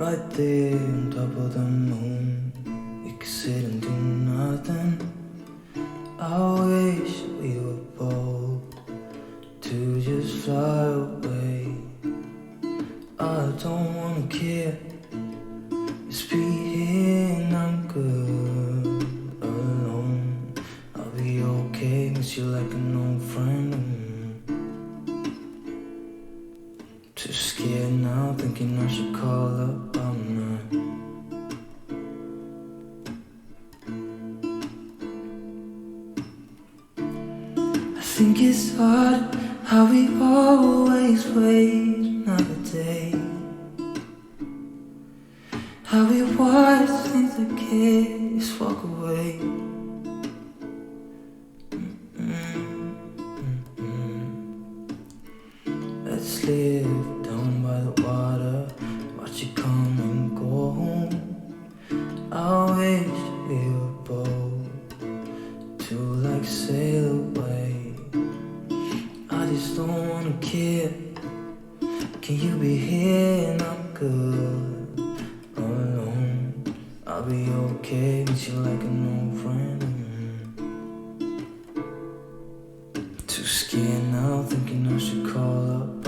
right there on top of the moon. We could sit and do nothing. I wish we were bold to just fly away. I don't wanna care, just be here and I'm good alone. I'll be okay, miss you like an old friend. Too scared now, thinking I should call up, I'm not. I think it's hard how we always wait another day, how we watch things that kids walk away. Let's live down by the water, watch it come and go home. I wish we were bold to like sail away. I just don't wanna care. Can you be here and I'm good alone? I'll be okay, miss you like an old friend. Too scared now, thinking I should call up.